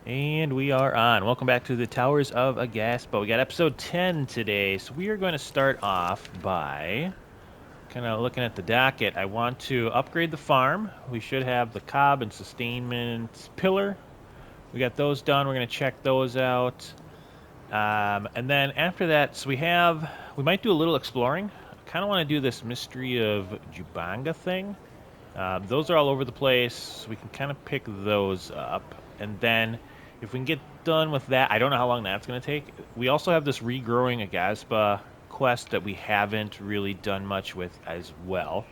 And we are on. Welcome back to the Towers of Aghasba. We got episode 10 today, so we are going to start off by kind of looking at the docket. I want to upgrade the farm. We should have the cob and sustainment pillar. We got those done. We're going to check those out. And then after that, so we might do a little exploring. I kind of want to do this mystery of Jubanga thing. Those are all over the place. So we can kind of pick those up. And then if we can get done with that, I don't know how long that's going to take. We also have this regrowing Aghasba quest that we haven't really done much with as well.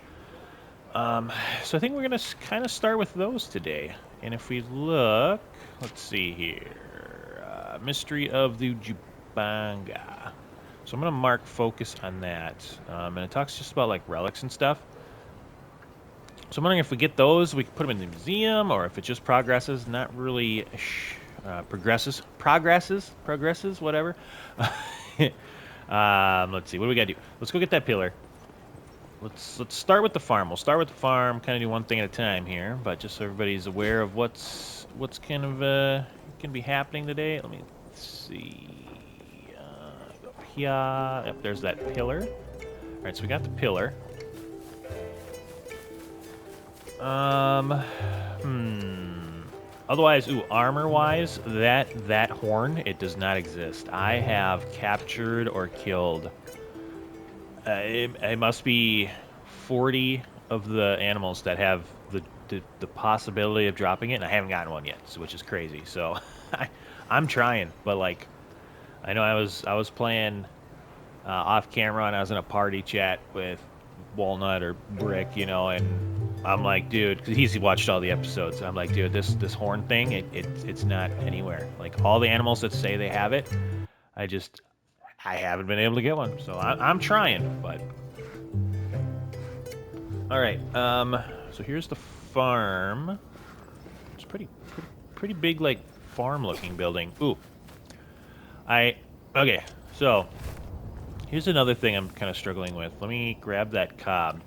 So I think we're going to kind of start with those today. And if we look, let's see here. Mystery of the Jubanga. So I'm going to mark focus on that. And it talks just about like relics and stuff. So I'm wondering if we get those, we can put them in the museum, or if it just progresses. Not really progresses, whatever. Let's see, what do we gotta do? Let's go get that pillar. Let's start with the farm. We'll start with the farm, kind of do one thing at a time here, but just so everybody's aware of what's kind of gonna be happening today. Let me see. Go up here. Yep, there's that pillar. All right, so we got the pillar. Otherwise, armor-wise, that horn, it does not exist. I have captured or killed. It must be 40 of the animals that have the possibility of dropping it, and I haven't gotten one yet, so, which is crazy. So, I'm trying, but like, I know I was playing off camera, and I was in a party chat with Walnut or Brick, and I'm like, dude, because he's watched all the episodes. I'm like, dude, this horn thing, it's not anywhere. Like all the animals that say they have it, I haven't been able to get one. So I'm trying, but all right. So here's the farm. It's pretty big, like farm-looking building. Ooh, okay. So here's another thing I'm kind of struggling with. Let me grab that cob.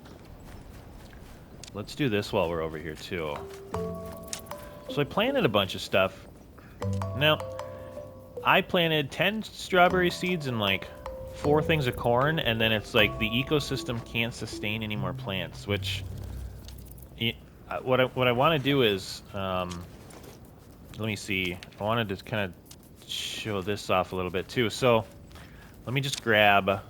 Let's do this while we're over here, too. So I planted a bunch of stuff. Now, I planted 10 strawberry seeds and, like, 4 things of corn, and then it's like the ecosystem can't sustain any more plants, which... What I want to do is... let me see. I wanted to kind of show this off a little bit, too. So, let me just grab...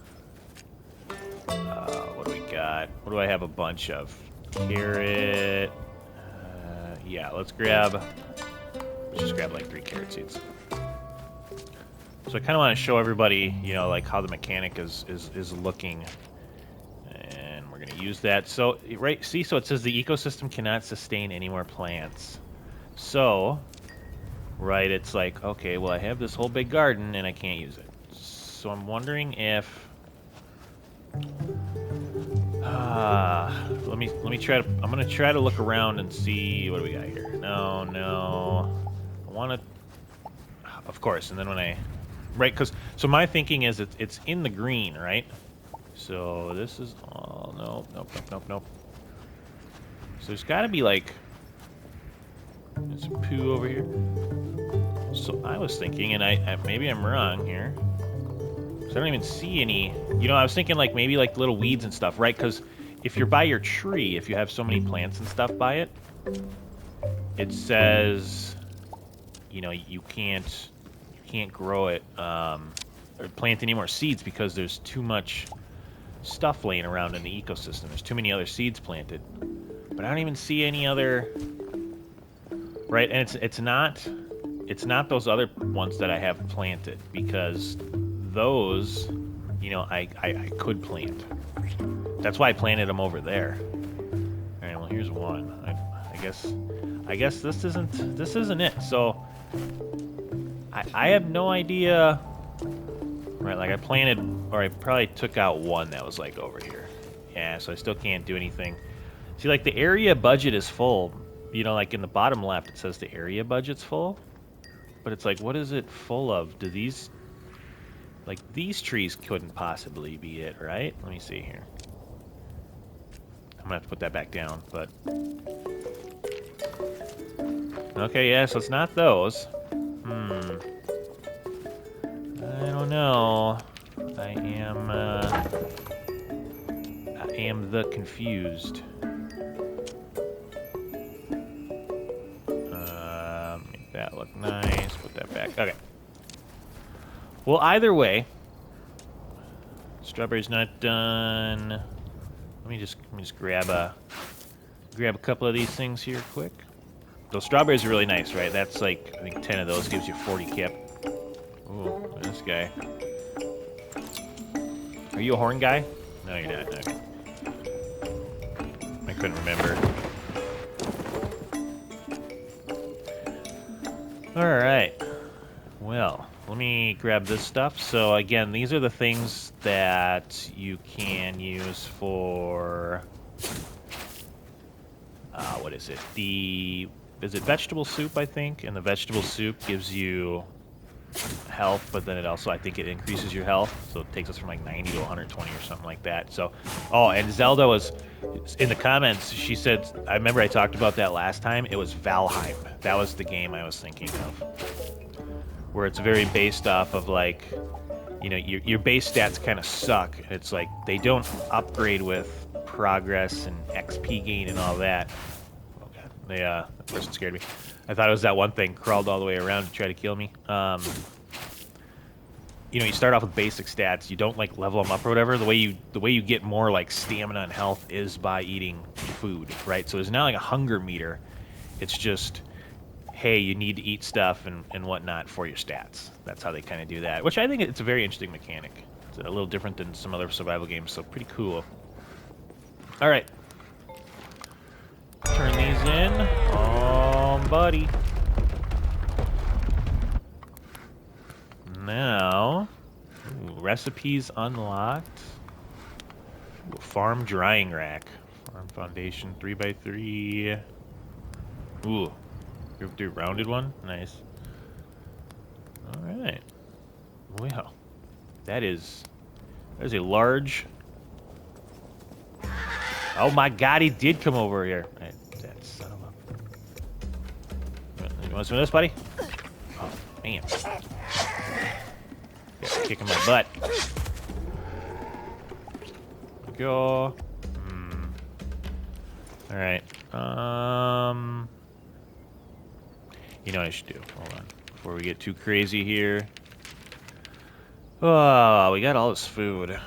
what do we got? What do I have a bunch of? Carrot. Yeah, let's just grab like 3 carrot seeds. So I kind of want to show everybody, like how the mechanic is looking. And we're going to use that. So, right, see, so it says the ecosystem cannot sustain any more plants. So, right, it's like, okay, well, I have this whole big garden and I can't use it. So I'm wondering if... let me try to. I'm gonna try to look around and see what do we got here. No. I want to. Of course, and then when right, so my thinking is it's in the green, right? So this is all nope. So there's got to be like there's some poo over here. So I was thinking, and I maybe I'm wrong here. So I don't even see any. I was thinking like maybe like little weeds and stuff, right? Because if you're by your tree, if you have so many plants and stuff by it, it says, you can't grow it or plant any more seeds because there's too much stuff laying around in the ecosystem. There's too many other seeds planted, but I don't even see any other. Right, and it's not those other ones that I have planted because those, I could plant. That's why I planted them over there. All right, well, here's one. I guess this isn't it. So I have no idea. Right, like I planted, or I probably took out one that was like over here. Yeah, so I still can't do anything. See, like the area budget is full. Like in the bottom left, it says the area budget's full. But it's like, what is it full of? Do these... Like, these trees couldn't possibly be it, right? Let me see here. I'm gonna have to put that back down, but... Okay, yeah, so it's not those. I don't know. I am the confused. Make that look nice. Put that back. Okay. Well, either way, strawberry's not done. Let me just grab a couple of these things here quick. Those strawberries are really nice, right? That's like, I think 10 of those gives you 40 kip. Ooh, this guy. Are you a horn guy? No, you're not. Okay. I couldn't remember. Alright. Well, let me grab this stuff. So again, these are the things that you can use for... what is it? Is it vegetable soup, I think? And the vegetable soup gives you health, but then it also, I think it increases your health. So it takes us from like 90 to 120 or something like that. So, oh, and Zelda was, in the comments, she said, I remember I talked about that last time, it was Valheim. That was the game I was thinking of. Where it's very based off of like, you know, your base stats kind of suck. It's like, they don't upgrade with progress and XP gain and all that. That person scared me. I thought it was that one thing, crawled all the way around to try to kill me. You know, you start off with basic stats. You don't like level them up or whatever. The way you get more like stamina and health is by eating food, right? So there's not like a hunger meter. It's just, hey, you need to eat stuff and whatnot for your stats. That's how they kind of do that, which I think it's a very interesting mechanic. It's a little different than some other survival games, so pretty cool. All right. Turn these in. Oh, buddy. Now, recipes unlocked. Ooh, farm drying rack. Farm foundation 3x3. Ooh, 3x3 rounded one. Nice. All right. Well, that is a large. Oh my God, he did come over here. Right, that son of a... You want some of this, buddy? Oh, man. Yeah, kicking my butt. Go. All right. You know what I should do? Hold on. Before we get too crazy here. Oh, we got all this food.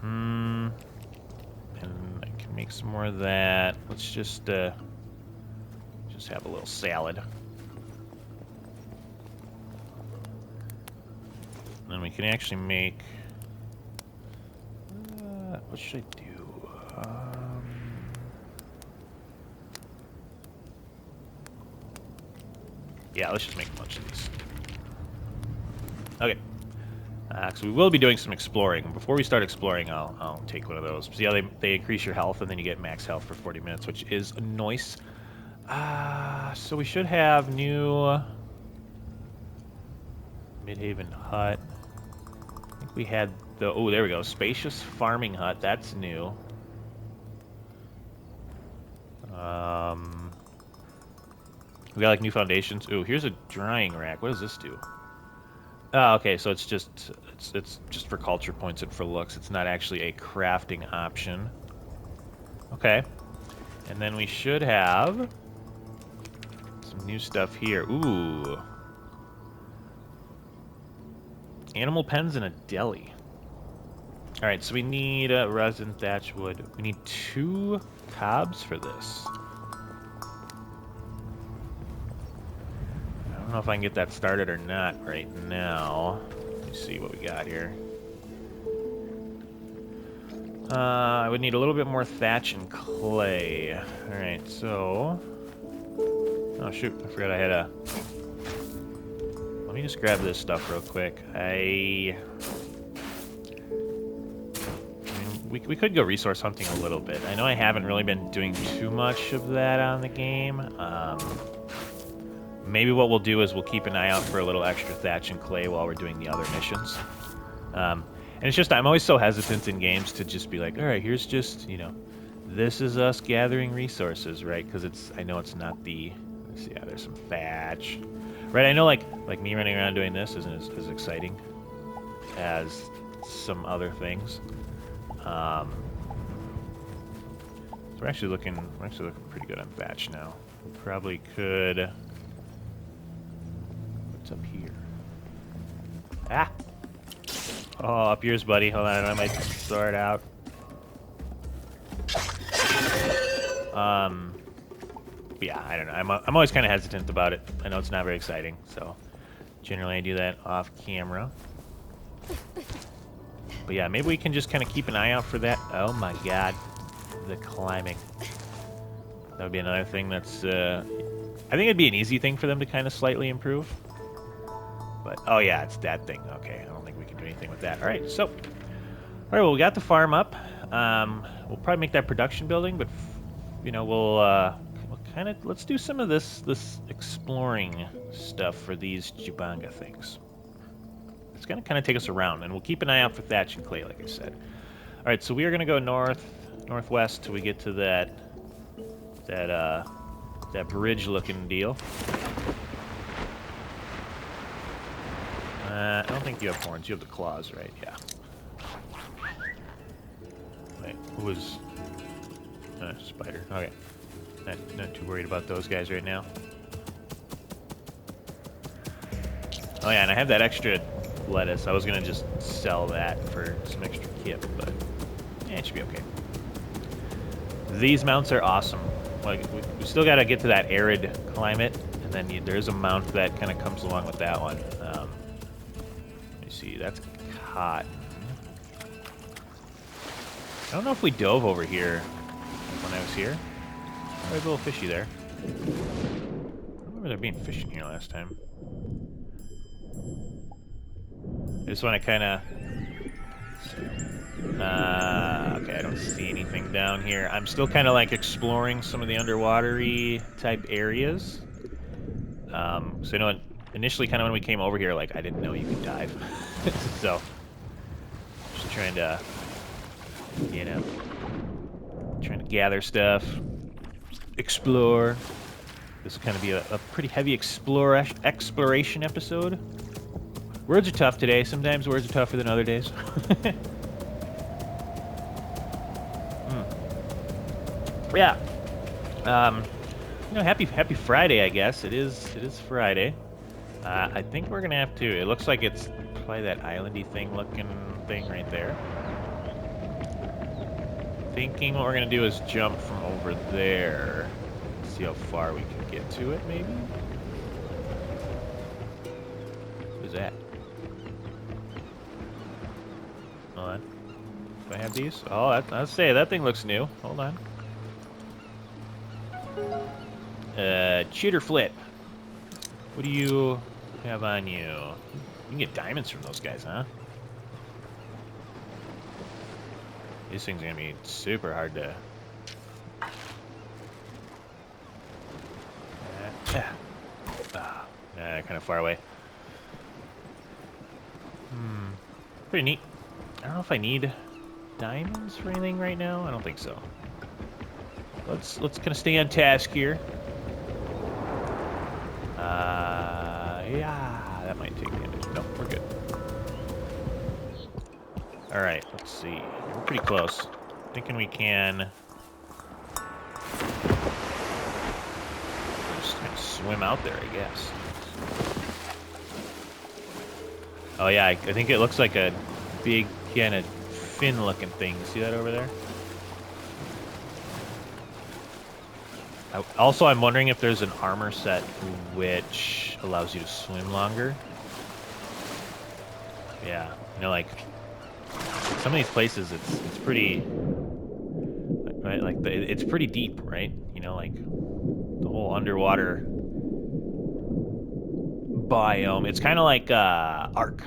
And I can make some more of that. Let's just have a little salad. Then we can actually make... what should I do? Yeah, let's just make a bunch of these. Okay. So we will be doing some exploring. Before we start exploring, I'll take one of those. See how they increase your health, and then you get max health for 40 minutes, which is nice. So we should have new... Midhaven Hut. I think we had the... Oh, there we go. Spacious Farming Hut. That's new. We got like new foundations. Ooh, here's a drying rack. What does this do? Oh, okay. So it's just for culture points and for looks. It's not actually a crafting option. Okay. And then we should have some new stuff here. Ooh. Animal pens and a deli. All right, so we need resin, thatch wood. We need 2 cobs for this. I don't know if I can get that started or not right now. Let me see what we got here. I would need a little bit more thatch and clay. All right, so... Oh, shoot, I forgot I had a... Let me just grab this stuff real quick. I mean, we could go resource hunting a little bit. I know I haven't really been doing too much of that on the game. Maybe what we'll do is we'll keep an eye out for a little extra thatch and clay while we're doing the other missions. And it's just, I'm always so hesitant in games to just be like, all right, here's just, you know, this is us gathering resources, right? Because I know it's not the... Let's see, yeah, there's some thatch. Right, I know like me running around doing this isn't as exciting as some other things. So we're actually looking pretty good on thatch now. We probably could. What's up here? Ah! Oh, up yours, buddy. Hold on, I might sort out. Yeah, I don't know. I'm always kind of hesitant about it. I know it's not very exciting, so generally I do that off camera. But yeah, maybe we can just kind of keep an eye out for that. Oh my god, the climbing. That would be another thing that's. I think it'd be an easy thing for them to kind of slightly improve. But oh yeah, it's that thing. Okay, I don't think we can do anything with that. All right, so. All right, well we got the farm up. We'll probably make that production building, but you know we'll kind of let's do some of this exploring stuff for these Jubanga things. It's gonna kind of take us around, and we'll keep an eye out for thatch and clay, like I said. All right, so we are gonna go northwest till we get to that bridge-looking deal. I don't think you have horns. You have the claws, right? Yeah. Wait, who was? Spider. Okay. Not too worried about those guys right now. Oh yeah, and I have that extra lettuce. I was gonna just sell that for some extra kip, but yeah, it should be okay. These mounts are awesome. Like we still gotta get to that arid climate, and then there's a mount that kind of comes along with that one. Let me see. That's cotton. I don't know if we dove over here when I was here. There's a little fishy there. I remember there being fish in here last time. I just want to kind of... okay, I don't see anything down here. I'm still kind of like exploring some of the underwatery type areas. So you know, initially kind of when we came over here, like I didn't know you could dive. So, just trying to, you know, trying to gather stuff, explore. This will kind of be a pretty heavy exploration episode. Words are tough today. Sometimes words are tougher than other days. Yeah. You know, happy Friday, I guess. It is Friday. I think we're gonna have to. It looks like it's probably that islandy looking thing right there. Thinking what we're gonna do is jump from over there. See how far we can get to it, maybe. Who's that? Hold on. Do I have these? Oh, I'll say that thing looks new. Hold on. Cheater flip. What do you have on you? You can get diamonds from those guys, huh? These things are gonna be super hard to. Kind of far away. Pretty neat. I don't know if I need diamonds for anything right now. I don't think so. Let's kind of stay on task here. Yeah, that might take damage. No, we're good. All right, let's see. We're pretty close. Thinking we can just kind of swim out there, I guess. Oh yeah, I think it looks like a big kind of fin-looking thing. See that over there? Also, I'm wondering if there's an armor set which allows you to swim longer. Yeah, you know, like some of these places, it's pretty, right? Like it's pretty deep, right? You know, like the whole underwater biome. It's kind of like Ark,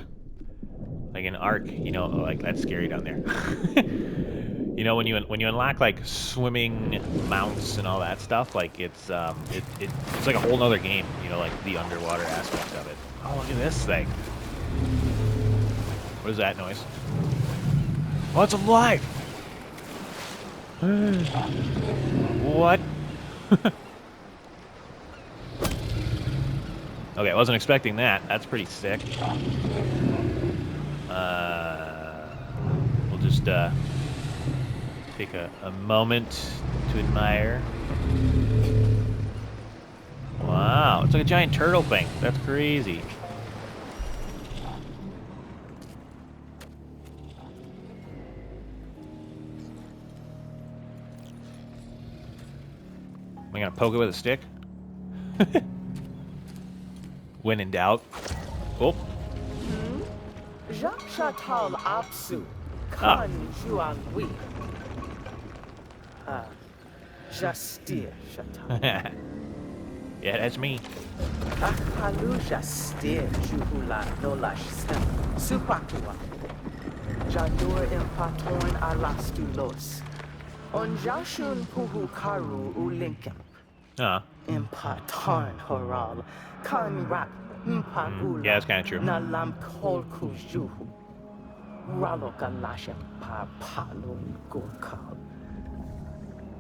like an Ark. You know, like that's scary down there. You know, when you unlock like swimming mounts and all that stuff, like it's like a whole nother game. You know, like the underwater aspect of it. Oh, look at this thing. What is that noise? Oh, it's alive. What? Okay, I wasn't expecting that. That's pretty sick. We'll just take a moment to admire. Wow, it's like a giant turtle thing. That's crazy. Am I gonna poke it with a stick? When in doubt. Oh. Shatal Apsu, Ah. Kan Juan Wi. Justir Shatal. Yeah, that's me. Akalu Justir Juhula Nolash Stem. Supakua. Janur Impatorn Alastulos. On Jashun Puhu Karu Ulinkem. Impatarn Horal. Kan Rak Mpagula. Yeah, that's kind of true. Nalam Kolku Juhu. Ralokalasha Pa Palun Gurkal.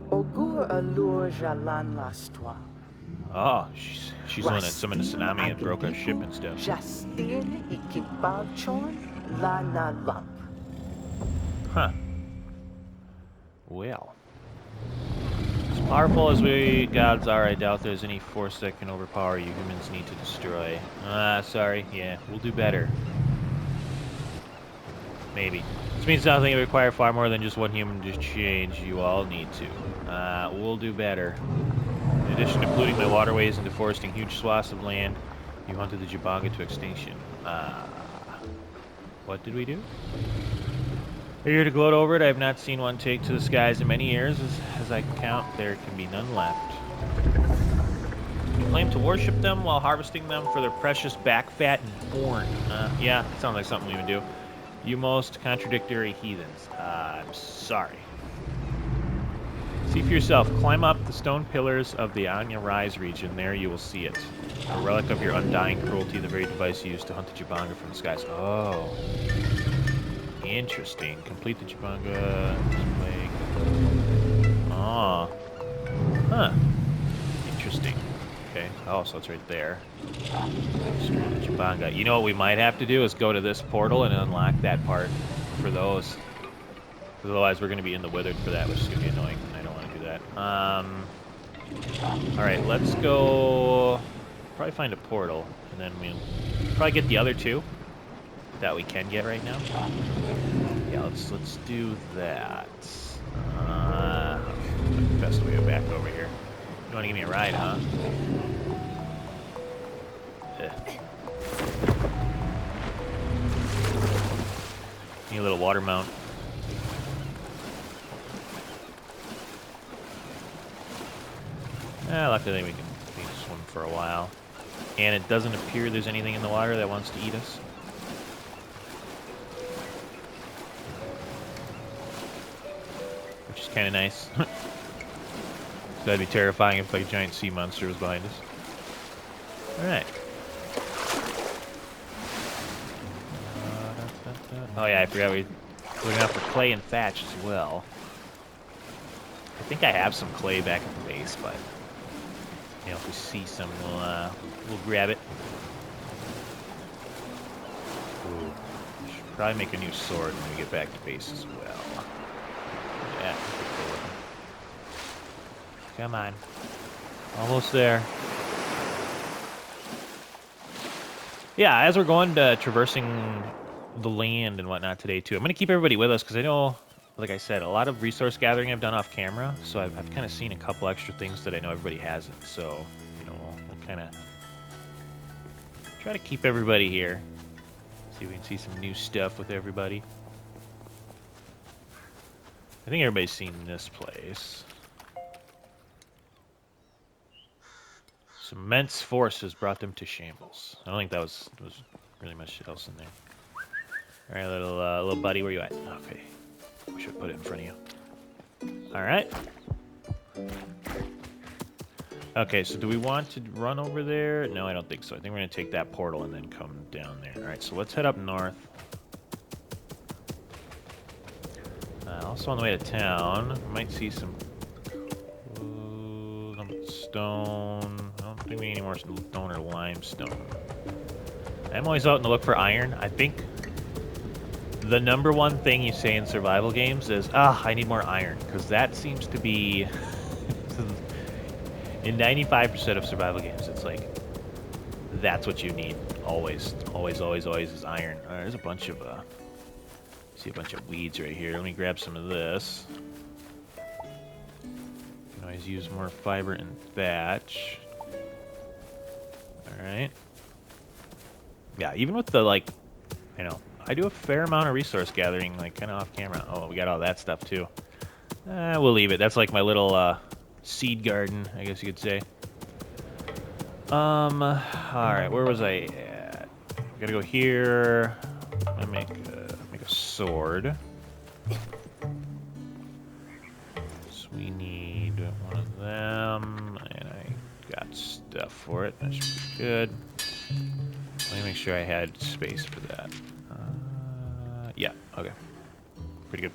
Ogur Allure Jalan Lastua. Oh, she's the one that summoned a tsunami and broke our ship and stuff. Justin Ikibalchon Lana Lump. Huh. Well. As powerful as we gods are, I doubt there's any force that can overpower you humans need to destroy. Sorry. Yeah, we'll do better. Maybe. This means nothing. It requires far more than just one human to change. You all need to. We'll do better. In addition to polluting my waterways and deforesting huge swaths of land, you hunted the Jubanga to extinction. What did we do? Here to gloat over it, I have not seen one take to the skies in many years. As I can count, there can be none left. You claim to worship them while harvesting them for their precious back fat and horn. Yeah, sounds like something we would do. You most contradictory heathens. I'm sorry. See for yourself. Climb up the stone pillars of the Anya Rise region. There you will see it. A relic of your undying cruelty, the very device you used to hunt the Jubanga from the skies. Oh. Interesting. Complete the Jubanga. Ah. Huh. Interesting. Okay. Oh, so it's right there. Jubanga. You know what we might have to do is go to this portal and unlock that part for those. Otherwise, we're going to be in the withered for that, which is going to be annoying. I don't want to do that. All right, let's go. Probably find a portal, and then we'll probably get the other two that we can get right now. Yeah, let's do that. Best way back over here. You want to give me a ride, huh? Need a little water mount. Luckily we can swim for a while. And it doesn't appear there's anything in the water that wants to eat us. Which is kind of nice. So that'd be terrifying if like a giant sea monster was behind us. Alright. Oh yeah, I forgot we're looking out for clay and thatch as well. I think I have some clay back at the base, but you know, if we see some, we'll grab it. Ooh. Should probably make a new sword when we get back to base as well. Yeah. Come on. Almost there. Yeah, as we're going to traversing the land and whatnot today too, I'm going to keep everybody with us because I know, like I said, a lot of resource gathering I've done off camera, so I've kind of seen a couple extra things that I know everybody hasn't. So, you know, we'll kind of try to keep everybody here. See if we can see some new stuff with everybody. I think everybody's seen this place. Some immense forces brought them to shambles. I don't think that was really much else in there. All right, little buddy, where you at? Okay. We should put it in front of you. All right. Okay, so do we want to run over there? No, I don't think so. I think we're going to take that portal and then come down there. All right, so let's head up north. Also on the way to town, we might see some stone. I don't think we need any more stone or limestone. I'm always out to look for iron. I think the #1 thing you say in survival games is, I need more iron, because that seems to be in 95% of survival games. It's like that's what you need always, always, always, always is iron. All right, there's a bunch of see a bunch of weeds right here. Let me grab some of this. Can always use more fiber and thatch. All right. Yeah, even with the I do a fair amount of resource gathering, like kind of off camera. Oh, we got all that stuff too. We'll leave it. That's like my little seed garden, I guess you could say. All right, where was I at? Gotta go here. I make a sword. So we need one of them, and I got stuff for it. That should be good. Let me make sure I had space for that. Yeah, okay. Pretty good.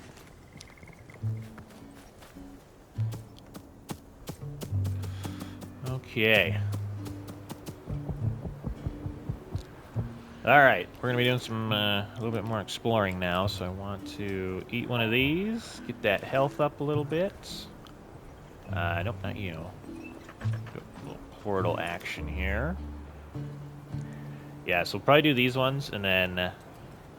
Okay. Alright, we're going to be doing some, a little bit more exploring now, so I want to eat one of these, get that health up a little bit. Nope, not you. Do a little portal action here. Yeah, so we'll probably do these ones, and then,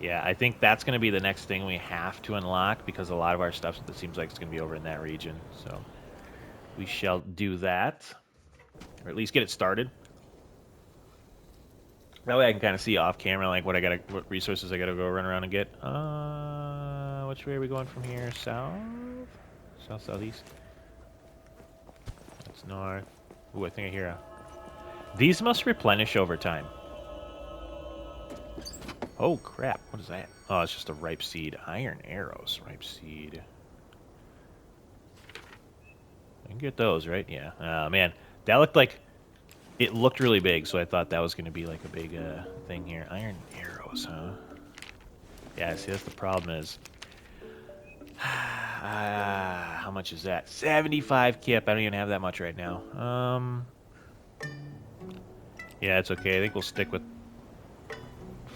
yeah, I think that's going to be the next thing we have to unlock, because a lot of our stuff, it seems like it's going to be over in that region, so we shall do that, or at least get it started. That way I can kind of see off camera, like, what resources I gotta go run around and get. Which way are we going from here? South? South, southeast? That's north. Ooh, I think I hear a... These must replenish over time. Oh, crap. What is that? Oh, it's just a ripe seed. Iron arrows. Ripe seed. I can get those, right? Yeah. Oh, man. That looked like... It looked really big, so I thought that was going to be like a big thing here. Iron arrows, huh? Yeah, see, that's the problem is... how much is that? 75 kip. I don't even have that much right now. Yeah, it's okay. I think we'll stick with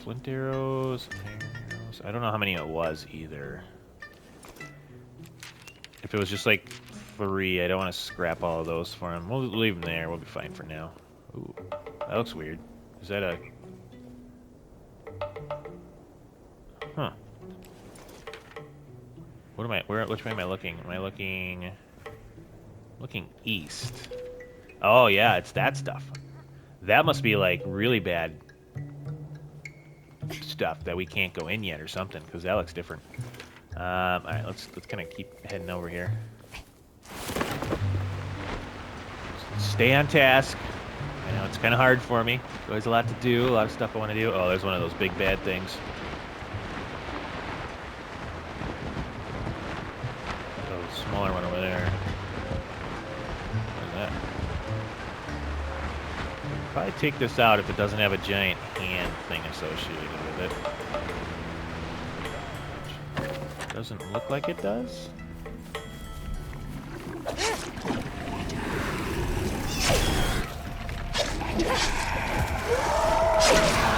flint arrows, iron arrows. I don't know how many it was either. If it was just like 3, I don't want to scrap all of those for him. We'll leave them there. We'll be fine for now. Ooh, that looks weird. Is that a... Huh. What am I... Which way am I looking? Am I looking... Looking east. Oh, yeah, it's that stuff. That must be, like, really bad stuff that we can't go in yet or something, because that looks different. Alright, let's kind of keep heading over here. Stay on task. I know it's kind of hard for me. There's always a lot to do, a lot of stuff I want to do. Oh, there's one of those big bad things. Oh, the smaller one over there. What is that? Probably take this out if it doesn't have a giant hand thing associated with it. Doesn't look like it does.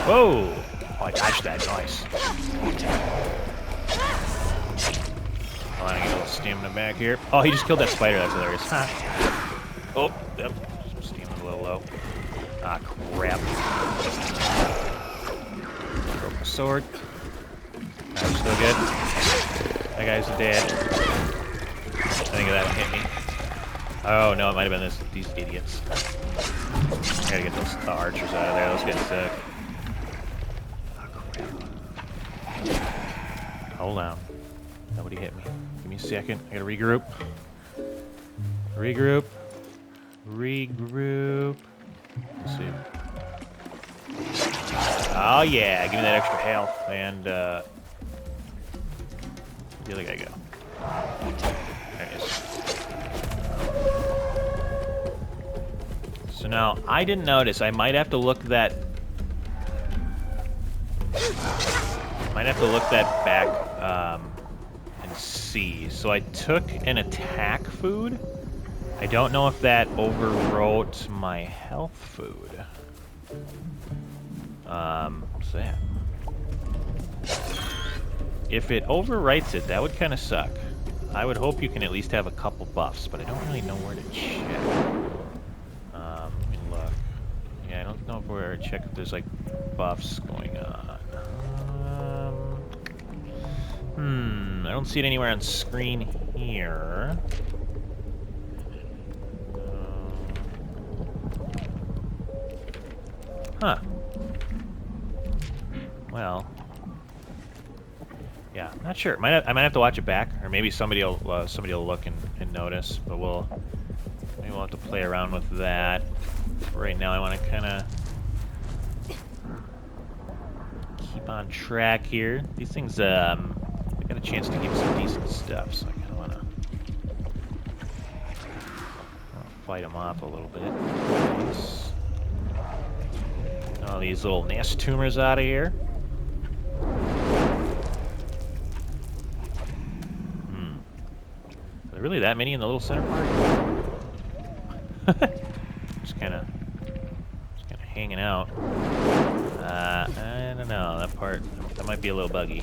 Whoa! Oh, I dodged that. Nice. Hold on, I get a little stamina back here. Oh, he just killed that spider. That's hilarious. Huh. Oh, yep. Stamina a little low. Ah, crap. Broke my sword. I'm still good. That guy's dead. I think that one hit me. Oh, no, it might have been these idiots. I gotta get those archers out of there. Those getting sick. Oh, crap. Hold on. Nobody hit me. Give me a second. I gotta regroup. Regroup. Regroup. Let's see. Oh, yeah. Give me that extra health. And, where'd the other guy go? There he is. So now, I didn't notice. I might have to look that... back and see. So I took an attack food. I don't know if that overwrote my health food. So yeah. If it overwrites it, that would kind of suck. I would hope you can at least have a couple buffs, but I don't really know where to check. Let me look. Yeah, I don't know where to check if there's like buffs going on. I don't see it anywhere on screen here. Huh. Well. Yeah, not sure. I might have to watch it back, or maybe somebody'll look and notice. But maybe we'll have to play around with that. Right now, I want to kind of keep on track here. These things, they got a chance to give me some decent stuff, so I kind of want to fight them off a little bit. Nice. All these little nest tumors out of here. Are there really that many in the little center part? just kind of hanging out. I don't know, that part, that might be a little buggy.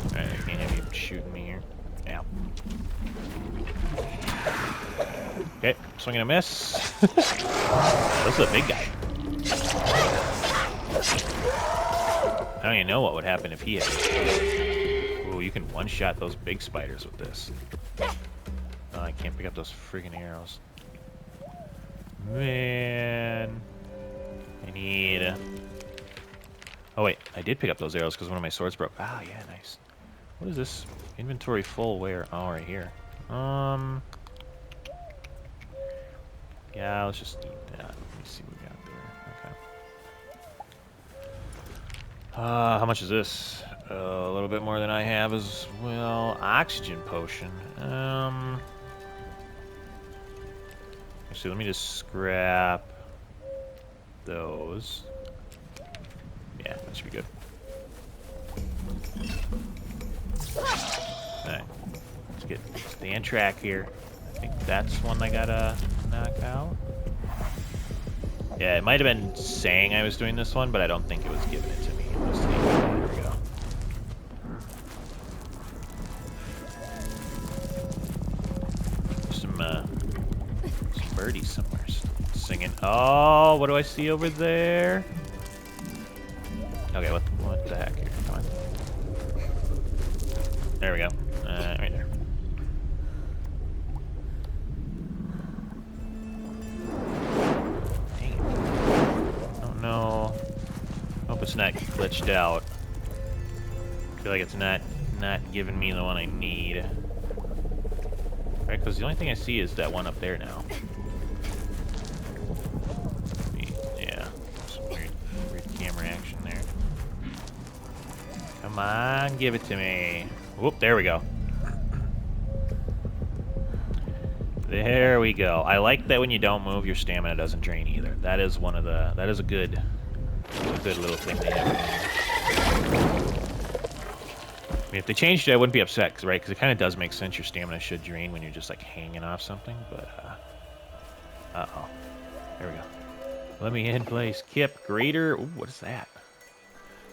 Alright, I can't have you shooting me here. Ow. Okay, swing and a miss. This is a big guy. I don't even know what would happen if he hit me. Ooh, you can one-shot those big spiders with this. Oh, I can't pick up those friggin' arrows. Man. I need... Oh, wait. I did pick up those arrows because one of my swords broke. Ah, yeah, nice. What is this? Inventory full where? Oh, right here. Yeah, let's just eat that. Let me see what we got there. Okay. How much is this? A little bit more than I have as well. Oxygen potion. Actually, let me just scrap those. Yeah, that should be good. Alright. Let's stay on track here. I think that's one I gotta knock out. Yeah, it might have been saying I was doing this one, but I don't think it was giving it to me. Let's see. There we go. Some birdies somewhere singing. Oh, what do I see over there? Okay, what the heck here? Come on. There we go. Right there. Dang it. Oh no. Hope it's not glitched out. I feel like it's not giving me the one I need. Right, because the only thing I see is that one up there now. Yeah, some weird camera action there. Come on, give it to me. Whoop, there we go. There we go. I like that when you don't move, your stamina doesn't drain either. That is one of the. That is a good little thing they have. I mean, if they changed it, I wouldn't be upset, right? Because it kind of does make sense. Your stamina should drain when you're just like hanging off something. But uh-oh. There we go. Let me in place. Kip, greater. Ooh, what is that?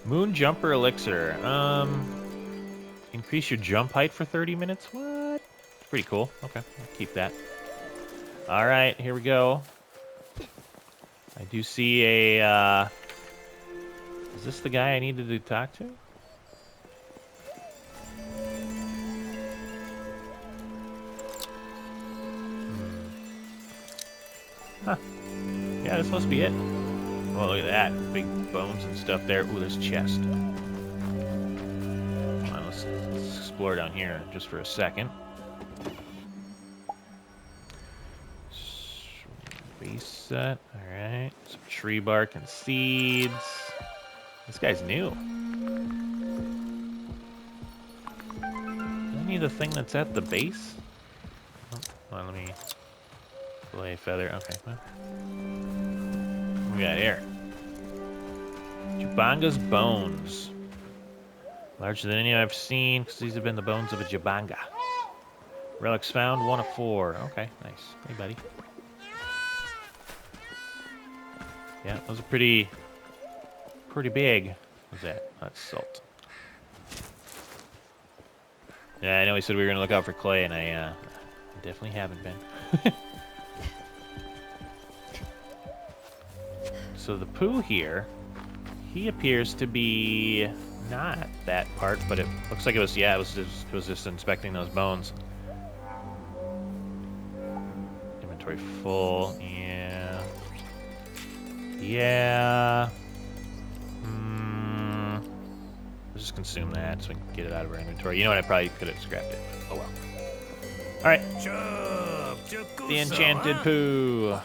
Moon jumper elixir. Increase your jump height for 30 minutes. What? Pretty cool. Okay, I'll keep that. All right, here we go. I do see a. Is this the guy I needed to talk to? Huh. Yeah, this must be it. Oh, look at that. Big bones and stuff there. Ooh, there's a chest. Come on, let's explore down here just for a second. Base set. Alright. Some tree bark and seeds. This guy's new. Isn't he the thing that's at the base? Oh, hold on, let me... Fillet feather. Okay. What we got here? Jubanga's bones. Larger than any I've seen, because these have been the bones of a Jubanga. Relics found, 1 of 4. Okay, nice. Hey, buddy. Yeah, those are pretty big. What's that? That's salt. Yeah, I know he said we were going to look out for clay, and I definitely haven't been. So the poo here, he appears to be not that part, but it looks like it was, yeah, it was just inspecting those bones. Inventory full, yeah. Yeah. Let's just consume that so we can get it out of our inventory. You know what, I probably could have scrapped it, but oh well. Alright. The enchanted poo.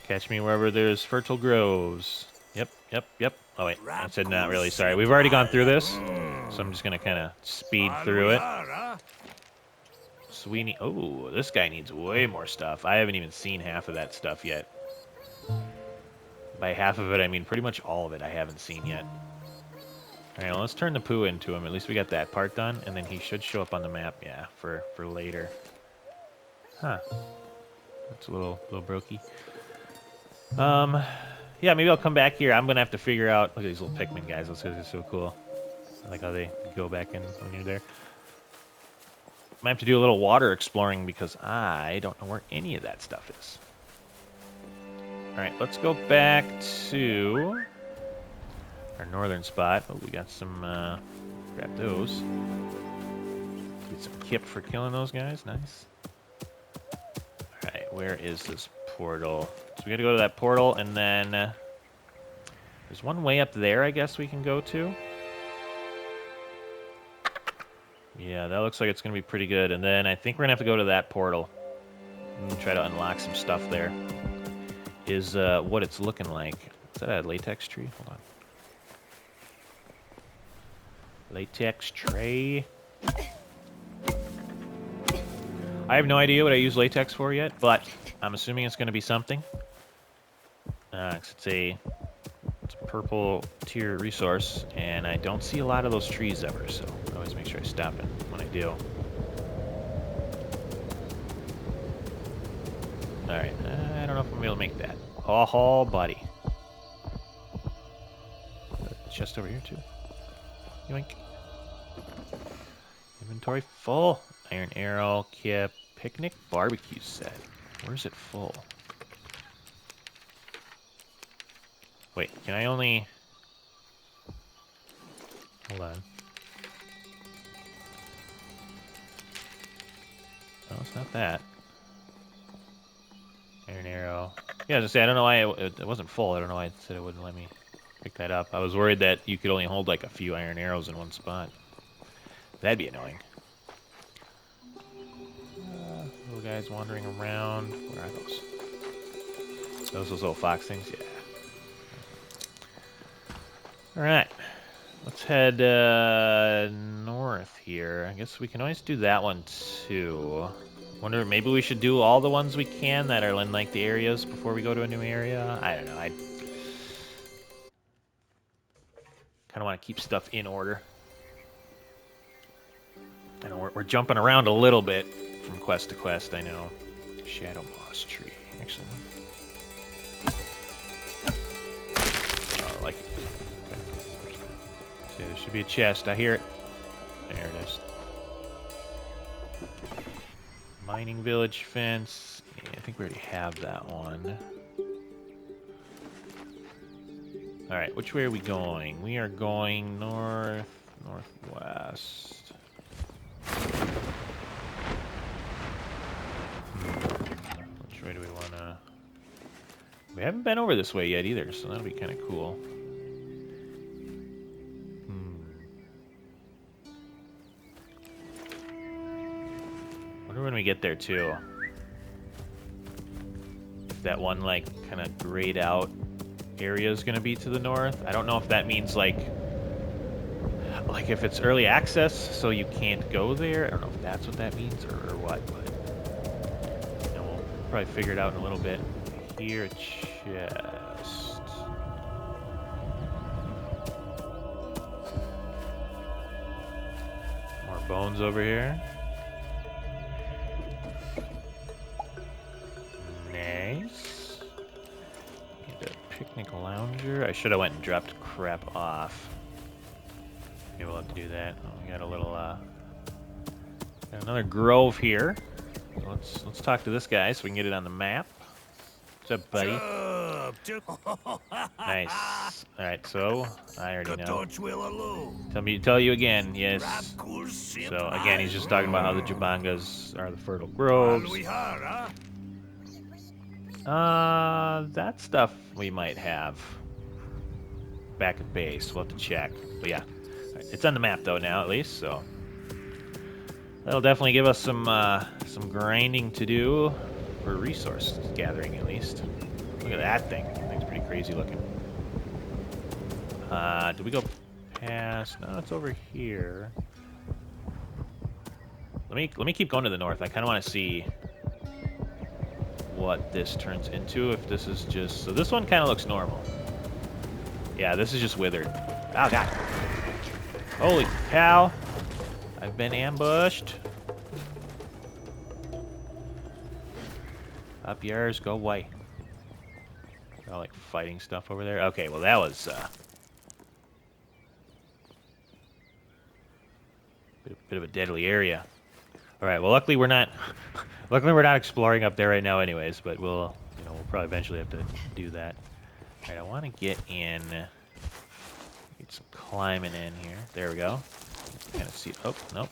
Catch me wherever there's fertile groves. Yep. Oh wait, I said not really, sorry. We've already gone through this, so I'm just gonna kind of speed through it. Sweeney, oh, this guy needs way more stuff. I haven't even seen half of that stuff yet. By half of it, I mean pretty much all of it I haven't seen yet. Alright, well, let's turn the poo into him. At least we got that part done, and then he should show up on the map, yeah, for later. Huh. That's a little brokey. Yeah, maybe I'll come back here. I'm gonna have to figure out. Look at these little Pikmin guys. Those guys are so cool. I like how they go back in when you're there. Might have to do a little water exploring because I don't know where any of that stuff is. Alright, let's go back to our northern spot. Oh, we got some, grab those. Get some kip for killing those guys. Nice. Alright, where is this portal? So we gotta go to that portal, and then there's one way up there, I guess we can go to. Yeah, that looks like it's gonna be pretty good. And then I think we're gonna have to go to that portal and try to unlock some stuff there. Is what it's looking like. Is that a latex tree? Hold on. Latex tray. I have no idea what I use latex for yet, but I'm assuming it's going to be something. 'Cause it's a purple tier resource, and I don't see a lot of those trees ever, so I always make sure I stop it when I do. Alright, I don't know if I'm going to be able to make that. Oh, buddy. Chest over here, too. Yoink. Inventory full. Iron arrow, kip, picnic barbecue set. Where's it full? Wait, can I only... Hold on. No, it's not that. Iron arrow. Yeah, I was gonna say, I don't know why it wasn't full. I don't know why it said it wouldn't let me pick that up. I was worried that you could only hold like a few iron arrows in one spot. That'd be annoying. Little guys wandering around. Where are those? Those little fox things? Yeah. Alright. Let's head north here. I guess we can always do that one too. Wonder, maybe we should do all the ones we can that are in like the areas before we go to a new area. I don't know. I kind of want to keep stuff in order. I know we're jumping around a little bit from quest to quest, I know. Shadow moss tree. Actually, oh, I like it. Okay. See, there should be a chest. I hear it. There it is. Mining village fence. Yeah, I think we already have that one. Alright, which way are we going? We are going north, northwest. Which way do we want to... We haven't been over this way yet either, so that'll be kind of cool. Wonder when we get there, too. If that one, like, kind of grayed out area is going to be to the north. I don't know if that means, like if it's early access, so you can't go there. I don't know if that's what that means or what, but you know, we'll probably figure it out in a little bit. Here, a chest. More bones over here. Nice. Get a picnic lounger. I should have went and dropped crap off. Maybe we'll have to do that. Oh, we got a little got another grove here. Let's talk to this guy so we can get it on the map. What's up, buddy? Nice. All right, so I already know. Tell you again. Yes. So again, he's just talking about how the Jubangas are the fertile groves. That stuff we might have back at base. We'll have to check. But yeah, right, it's on the map though now at least. So that'll definitely give us some grinding to do for resource gathering at least. Look at that thing. That thing's pretty crazy looking. Do we go past? No, it's over here. Let me keep going to the north. I kind of want to see what this turns into. If this is just so, this one kind of looks normal. Yeah, this is just withered. Oh god! Holy cow! I've been ambushed. Up yours, go away. They're all like fighting stuff over there. Okay, well that was bit of a deadly area. All right, well luckily we're not exploring up there right now, anyways. But we'll probably eventually have to do that. All right, I want to get in. Get some climbing in here. There we go. Kind of see. Oh, nope.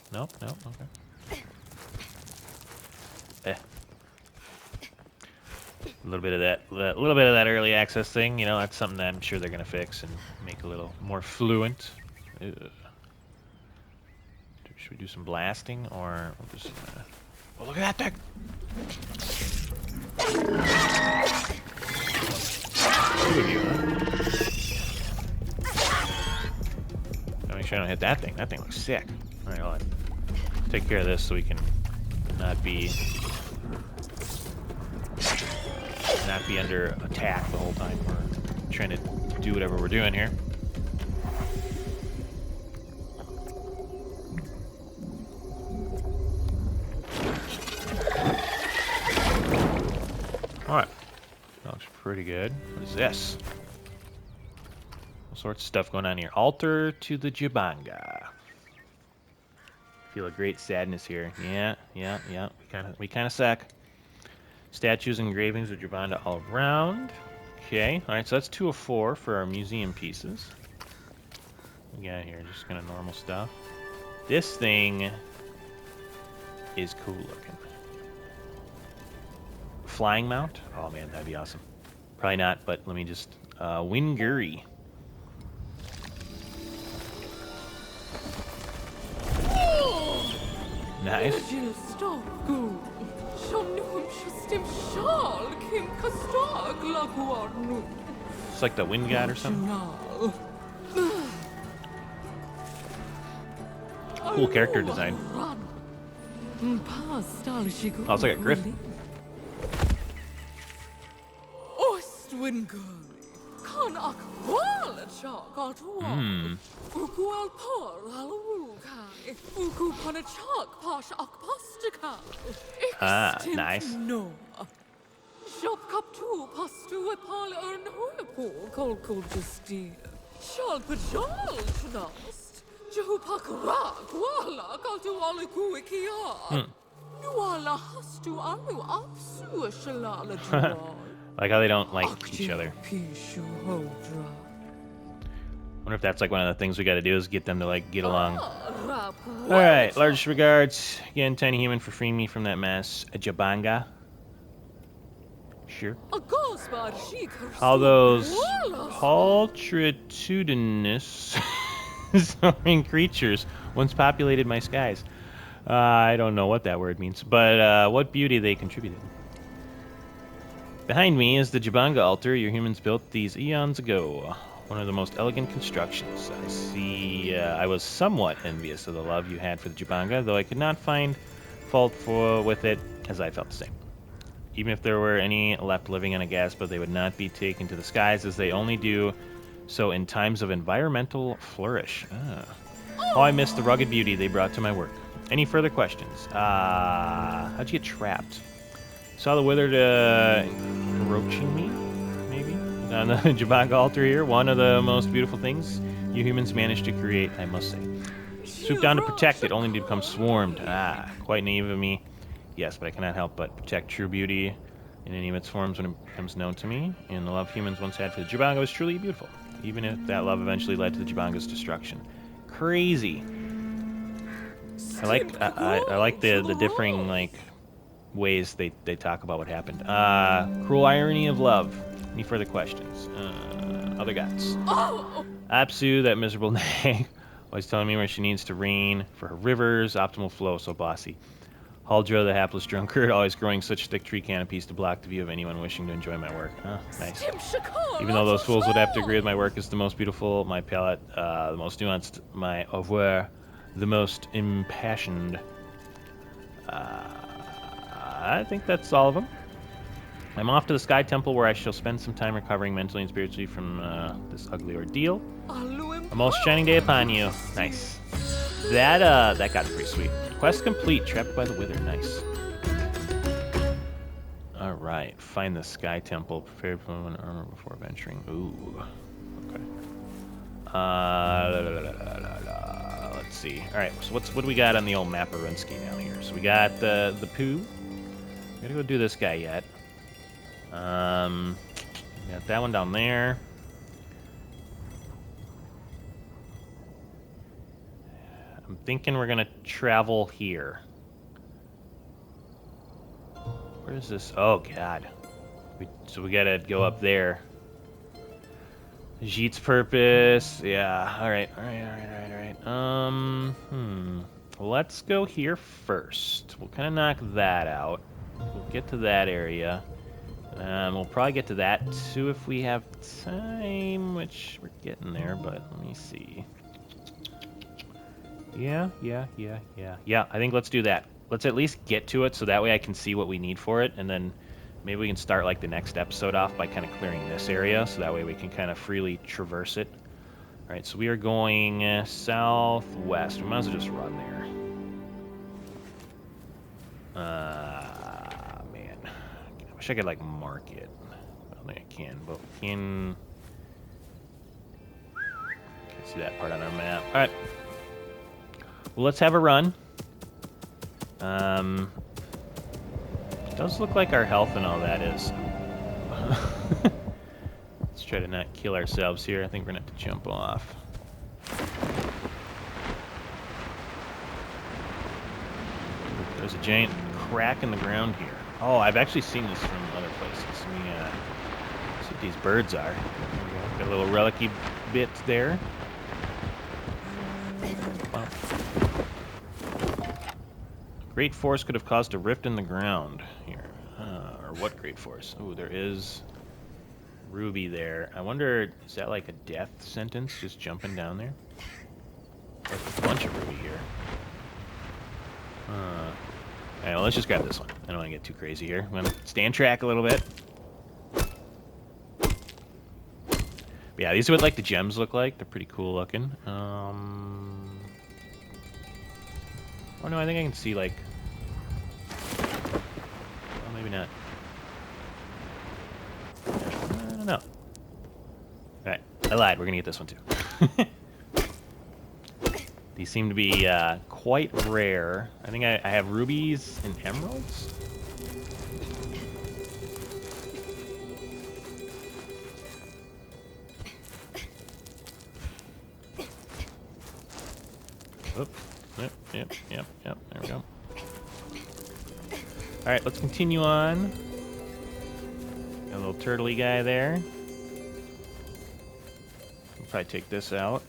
Okay. A little bit of that early access thing. That's something that I'm sure they're gonna fix and make a little more fluent. Ugh. Should we do some blasting or we'll just? Oh, look at that thing! Two of you, huh? Make sure I don't hit that thing. That thing looks sick. All right, hold on. Take care of this so we can not be under attack the whole time we're trying to do whatever we're doing here. Alright. That looks pretty good. What is this? All sorts of stuff going on here. Altar to the Jubanga. Feel a great sadness here. Yeah. We kind of suck. Statues and engravings of Jubanga all around. Okay. Alright, so that's 2 of 4 for our museum pieces. What we got here? Just kind of normal stuff. This thing is cool looking. Flying mount? Oh man, that'd be awesome. Probably not, but let me just Winguri. Nice. It's like the wind god or something. Cool character design. Oh, it's like a griffin. Ah, nice. Like how they don't like each other. Wonder if that's like one of the things we got to do is get them to like get along. All right, largest regards. Again, tiny human for freeing me from that mess. A Jubanga. Sure. All those pulchritudinous soaring creatures once populated my skies. I don't know what that word means, but what beauty they contributed. Behind me is the Jubanga altar your humans built these eons ago. One of the most elegant constructions. I see. I was somewhat envious of the love you had for the Jubanga, though I could not find fault with it, as I felt the same. Even if there were any left living on Aghasba, they would not be taken to the skies, as they only do so in times of environmental flourish. Oh, I missed the rugged beauty they brought to my work. Any further questions? How'd you get trapped? Saw the withered encroaching me, maybe? On the Jubanga altar here. One of the most beautiful things you humans managed to create, I must say. Swoop down to protect it, only to become swarmed. Quite naive of me. Yes, but I cannot help but protect true beauty in any of its forms when it becomes known to me. And the love humans once had for the Jubanga was truly beautiful, even if that love eventually led to the Jubanga's destruction. Crazy. I like the differing like ways they talk about what happened. Cruel irony of love. Any further questions? Other gods. Apsu, that miserable nag, always telling me where she needs to rain for her rivers, optimal flow, so bossy. Haldra, the hapless drunkard, always growing such thick tree canopies to block the view of anyone wishing to enjoy my work. Oh, nice. Even though those fools would have to agree with my work is the most beautiful, my palette, the most nuanced, my oeuvre, the most impassioned. I think that's all of them. I'm off to the Sky Temple where I shall spend some time recovering mentally and spiritually from this ugly ordeal. A most shining day upon you. Nice. That got pretty sweet. Quest complete. Trapped by the Wither. Nice. All right. Find the Sky Temple. Prepare for an armor before venturing. Ooh. Okay. Let's see. All right. So what do we got on the old Mapparunsky down here? So we got the poo. We gotta go do this guy yet. Got that one down there. I'm thinking we're gonna travel here. Where is this? Oh God. So we gotta go up there. Jeet's purpose. Yeah. All right. Let's go here first. We'll kind of knock that out. We'll get to that area. We'll probably get to that too if we have time, which we're getting there, but let me see. Yeah, I think let's do that. Let's at least get to it so that way I can see what we need for it, and then maybe we can start like the next episode off by kind of clearing this area, so that way we can kind of freely traverse it. All right, so we are going southwest. We might as well just run there. Man. I wish I could, like, mark it. I don't think I can, but we can... Can't see that part on our map. All right. Well, let's have a run. It does look like our health and all that is. Let's try to not kill ourselves here. I think we're going to have to jump off. There's a giant crack in the ground here. Oh, I've actually seen this from other places. Let me see what these birds are. There we go. Got a little relic-y bit there. Wow. Great force could have caused a rift in the ground here. Or what great force? Oh, there is Ruby there. I wonder, is that like a death sentence just jumping down there? There's a bunch of Ruby here. Alright, well, let's just grab this one. I don't want to get too crazy here. I'm going to stay on track a little bit. But yeah, these are what like the gems look like. They're pretty cool looking. Oh no, I think I can see like... Well, maybe not. I don't know. Alright, I lied. We're going to get this one too. These seem to be quite rare. I think I have rubies and emeralds. Oop. Yep. There we go. All right, let's continue on. Got a little turtley guy there. We'll probably take this out.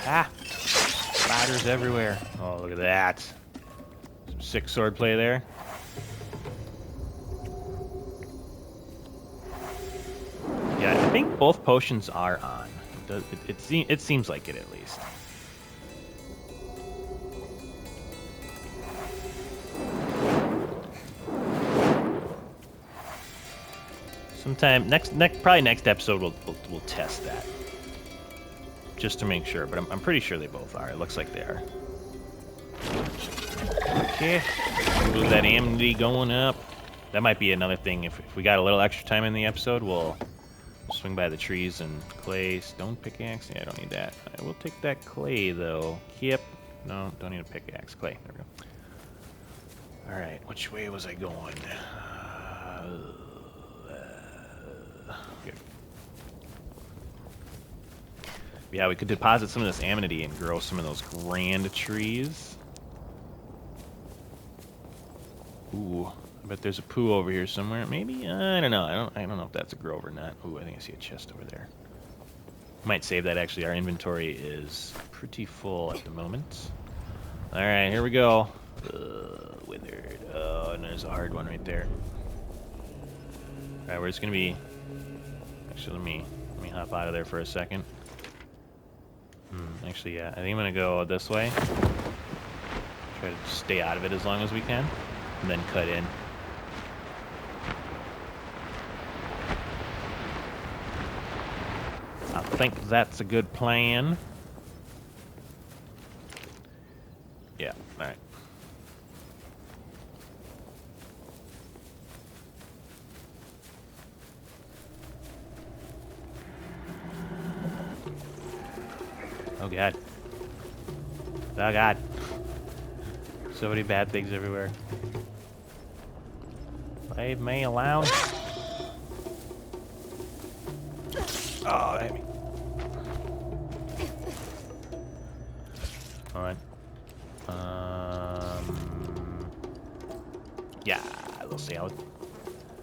Ah! Spiders everywhere. Oh, look at that. Some sick swordplay there. Yeah, I think both potions are on. It seems like it, at least. Some sometime probably next episode we'll test that just to make sure. But I'm pretty sure they both are. It looks like they are. Okay, move that amnesty going up. That might be another thing. If we got a little extra time in the episode, we'll swing by the trees and clay, stone pickaxe. Yeah, I don't need that. I will take that clay though. Yep. No, don't need a pickaxe. Clay. There we go. All right, which way was I going? Good. Yeah, we could deposit some of this amity and grow some of those grand trees. Ooh, I bet there's a poo over here somewhere. Maybe? I don't know. I don't know if that's a grove or not. Ooh, I think I see a chest over there. Might save that, actually. Our inventory is pretty full at the moment. All right, here we go. Withered. Oh, and there's a hard one right there. All right, we're just gonna be. Actually, let me hop out of there for a second. Actually, yeah, I think I'm gonna go this way. Try to stay out of it as long as we can, and then cut in. I think that's a good plan. Yeah, all right. Oh god. Oh god. So many bad things everywhere. Leave me alone. Oh, that hit me. Alright. Yeah, a little salad.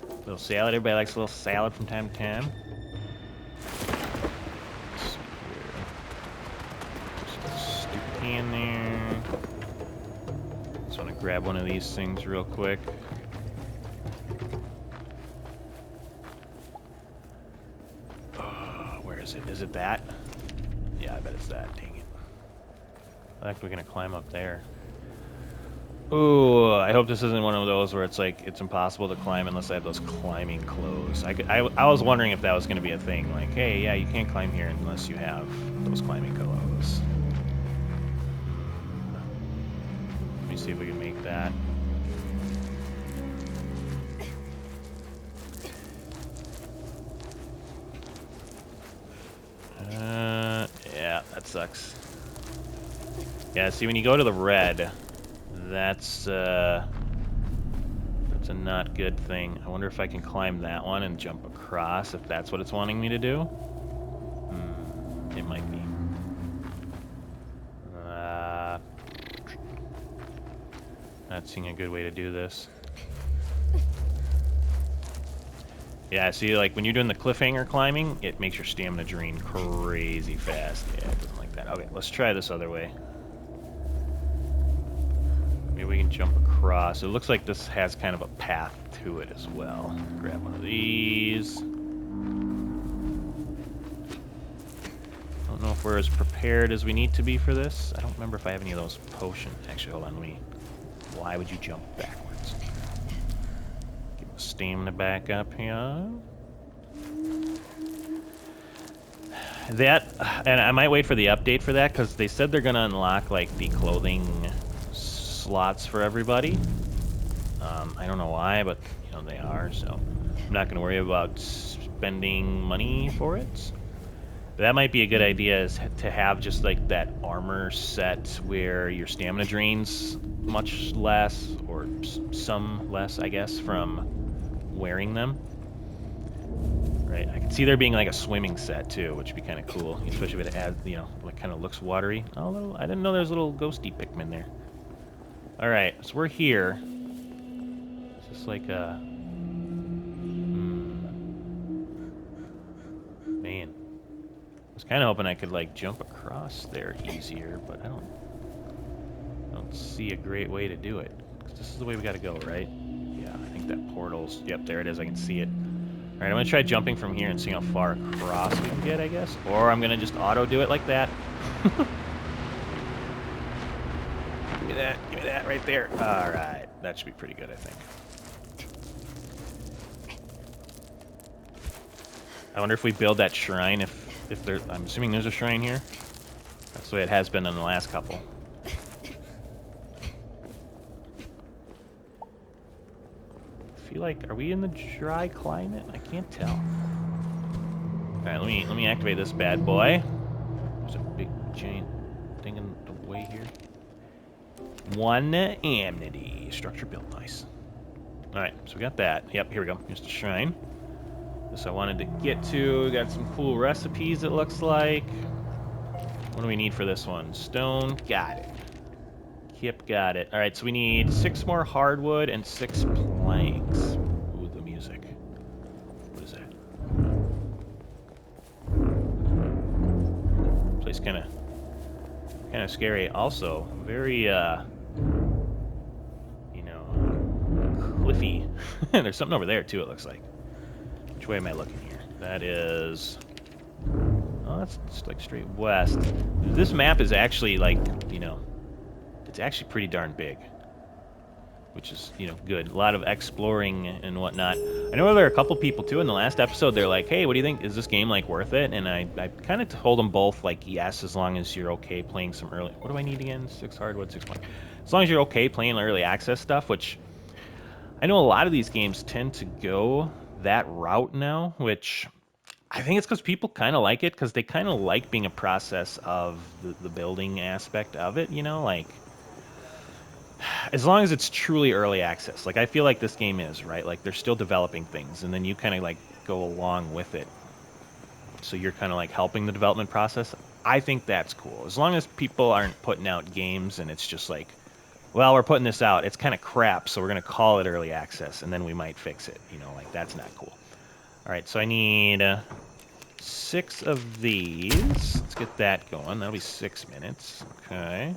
A little salad. Everybody likes a little salad from time to time. In there. Just want to grab one of these things real quick. Where is it? Is it that? Yeah, I bet it's that. Dang it. I think we're gonna climb up there. Ooh, I hope this isn't one of those where it's like it's impossible to climb unless I have those climbing clothes. I was wondering if that was gonna be a thing. Like, hey, yeah, you can't climb here unless you have those climbing clothes. Let me see if we can make that. Yeah, that sucks. Yeah, see, when you go to the red, that's a not good thing. I wonder if I can climb that one and jump across, if that's what it's wanting me to do. It might be. Not seeing a good way to do this. Yeah, see, like, when you're doing the cliffhanger climbing, it makes your stamina drain crazy fast. Yeah, it doesn't like that. Okay, let's try this other way. Maybe we can jump across. It looks like this has kind of a path to it as well. Grab one of these. Don't know if we're as prepared as we need to be for this. I don't remember if I have any of those potions. Actually, hold on, let me... Why would you jump backwards? Get the stamina back up here. That, and I might wait for the update for that, because they said they're going to unlock, like, the clothing slots for everybody. I don't know why, but, you know, they are, so I'm not going to worry about spending money for it. But that might be a good idea, is to have just, like, that armor set where your stamina drains much less, or some less, I guess, from wearing them. Right, I can see there being like a swimming set too, which would be kind of cool, especially if it adds, you know, like kind of looks watery. Oh, I didn't know there was little ghosty Pikmin there. All right, so we're here. It's just like a man. I was kind of hoping I could like jump across there easier, but I don't see a great way to do it. 'Cause this is the way we got to go, right? Yeah, I think that portal's... Yep, there it is. I can see it. All right, I'm going to try jumping from here and see how far across we can get, I guess. Or I'm going to just auto-do it like that. Give me that right there. All right, that should be pretty good, I think. I wonder if we build that shrine, if there... I'm assuming there's a shrine here. That's the way it has been in the last couple. I feel like... Are we in the dry climate? I can't tell. Alright, let me activate this bad boy. There's a big giant thing in the way here. 1 amity. Structure built. Nice. Alright, so we got that. Yep, here we go. Here's the shrine. This I wanted to get to. We got some cool recipes, it looks like. What do we need for this one? Stone. Got it. Yep, got it. Alright, so we need 6 more hardwood and 6 planks. Ooh, the music. What is that? Place kind of scary. Also, very, you know, cliffy. There's something over there, too, it looks like. Which way am I looking here? That is... Oh, that's just like straight west. This map is actually, like, you know... It's actually pretty darn big. Which is, you know, good. A lot of exploring and whatnot. I know there are a couple people, too, in the last episode, they're like, hey, what do you think? Is this game, like, worth it? And I kind of told them both, like, yes, as long as you're okay playing some early... What do I need again? 6 hardwood, 6 plank. As long as you're okay playing early access stuff, which... I know a lot of these games tend to go that route now, which... I think it's because people kind of like it, because they kind of like being a process of the building aspect of it, you know? Like... As long as it's truly early access. Like, I feel like this game is, right? Like, they're still developing things, and then you kind of, like, go along with it. So you're kind of, like, helping the development process. I think that's cool. As long as people aren't putting out games and it's just like, well, we're putting this out. It's kind of crap, so we're going to call it early access, and then we might fix it. You know, like, that's not cool. All right, so I need 6 of these. Let's get that going. That'll be 6 minutes. Okay.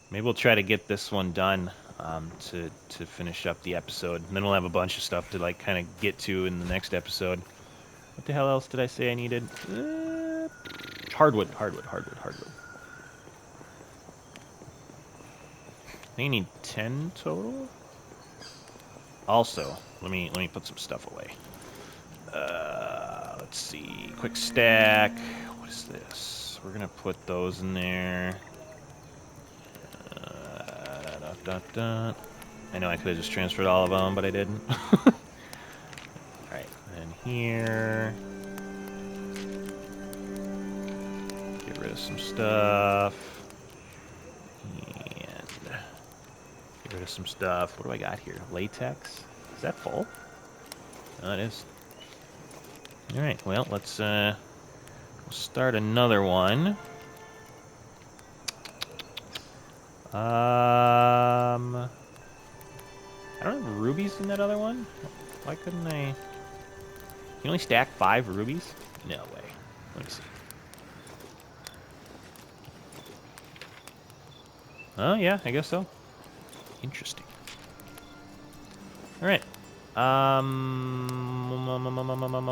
Maybe we'll try to get this one done to finish up the episode. And then we'll have a bunch of stuff to, like, kind of get to in the next episode. What the hell else did I say I needed? Hardwood. I think I need 10 total. Also, let me put some stuff away. Let's see. Quick stack. What is this? We're gonna put those in there. I know I could have just transferred all of them, but I didn't. Alright, and here. Get rid of some stuff. And get rid of some stuff. What do I got here? Latex? Is that full? Oh, it is. Alright, well, let's we'll start another one. I don't have rubies in that other one. Why couldn't I? You only stack 5 rubies? No way. Let me see. Oh yeah, I guess so. Interesting. All right.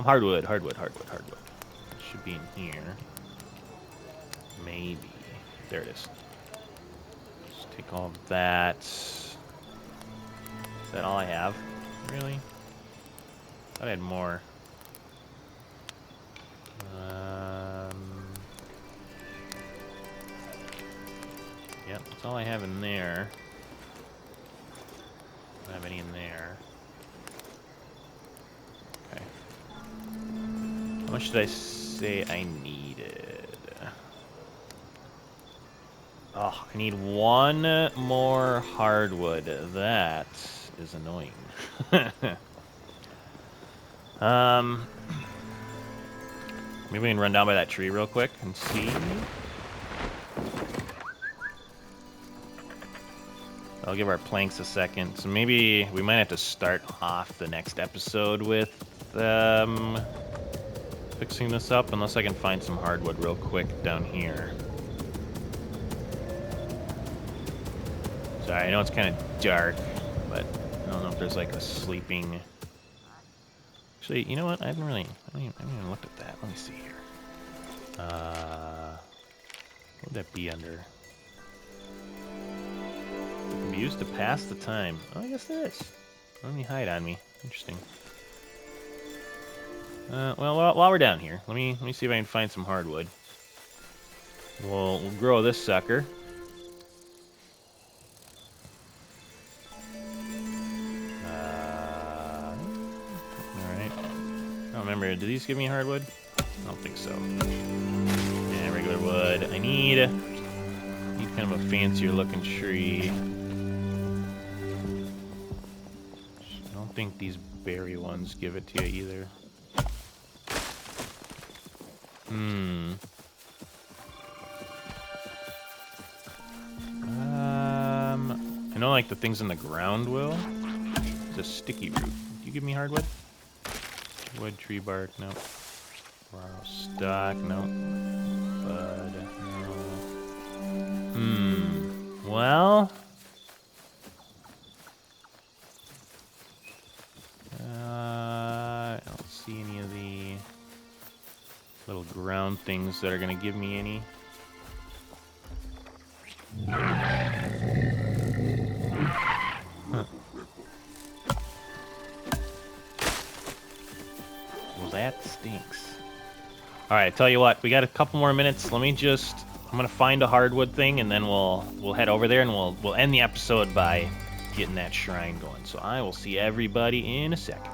Hardwood. It should be in here. Maybe. There it is. Just take all of that. Is that all I have? Really? I thought I had more. Yep, that's all I have in there. I don't have any in there. Okay. How much did I say I needed? Oh, I need 1 more hardwood. That is annoying. Maybe we can run down by that tree real quick and see. I'll give our planks a second. So maybe we might have to start off the next episode with fixing this up, unless I can find some hardwood real quick down here. Sorry, I know it's kind of dark, but I don't know if there's like a sleeping... Actually, you know what? I haven't even looked at that. Let me see here. What would that be under? It can be used to pass the time. Oh, I guess there is. Let me hide on me. Interesting. Well, while we're down here, let me see if I can find some hardwood. We'll grow this sucker. Alright. I don't remember, do these give me hardwood? I don't think so. Yeah, regular wood. I need kind of a fancier looking tree. I don't think these berry ones give it to you either. I know like the things in the ground will. It's a sticky root. Do you give me hardwood? Wood, tree bark, no. Wow, stock, no. Bud, no. Well. I don't see any of the little ground things that are gonna give me any. Well, that stinks. Alright, tell you what, we got a couple more minutes. Let me just... I'm gonna find a hardwood thing, and then we'll head over there, and we'll end the episode by getting that shrine going. So I will see everybody in a second.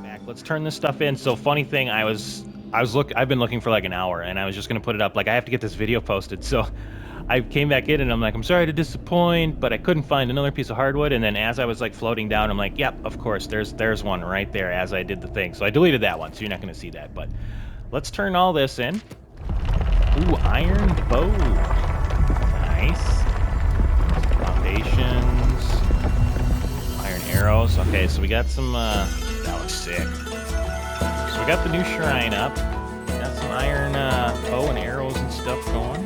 Back. Let's turn this stuff in. So funny thing, I've been looking for like an hour, and I was just gonna put it up. Like I have to get this video posted, so I came back in and I'm like, I'm sorry to disappoint, but I couldn't find another piece of hardwood. And then as I was like floating down, I'm like, yep, of course, there's one right there as I did the thing. So I deleted that one, so you're not gonna see that. But let's turn all this in. Ooh, iron bow. Nice. Foundations. Iron arrows. Okay, so we got some, that looks sick. So we got the new shrine up. Got some iron bow and arrows and stuff going.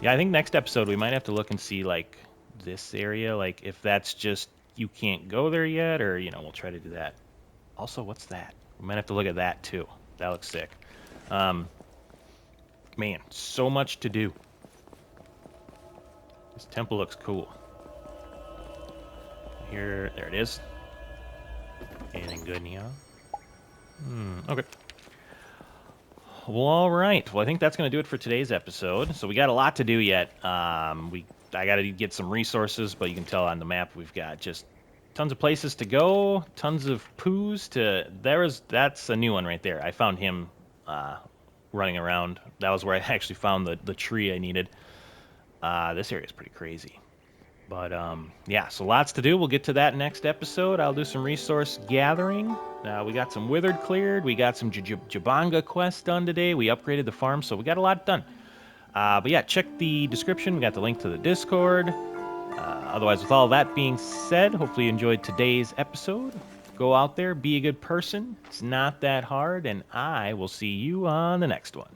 Yeah, I think next episode we might have to look and see, like, this area, like, if that's just you can't go there yet, or, you know, we'll try to do that. Also, what's that? We might have to look at that, too. That looks sick. Man, so much to do. This temple looks cool. Here, there it is. Anything good in here? Okay. Well, all right. Well, I think that's going to do it for today's episode. So we got a lot to do yet. I got to get some resources, but you can tell on the map we've got just tons of places to go, tons of poos to... That's a new one right there. I found him running around. That was where I actually found the tree I needed. This area is pretty crazy. But, yeah, so lots to do. We'll get to that next episode. I'll do some resource gathering. We got some withered cleared. We got some Jubanga quests done today. We upgraded the farm, so we got a lot done. But, yeah, check the description. We got the link to the Discord. Otherwise, with all that being said, hopefully you enjoyed today's episode. Go out there, be a good person. It's not that hard, and I will see you on the next one.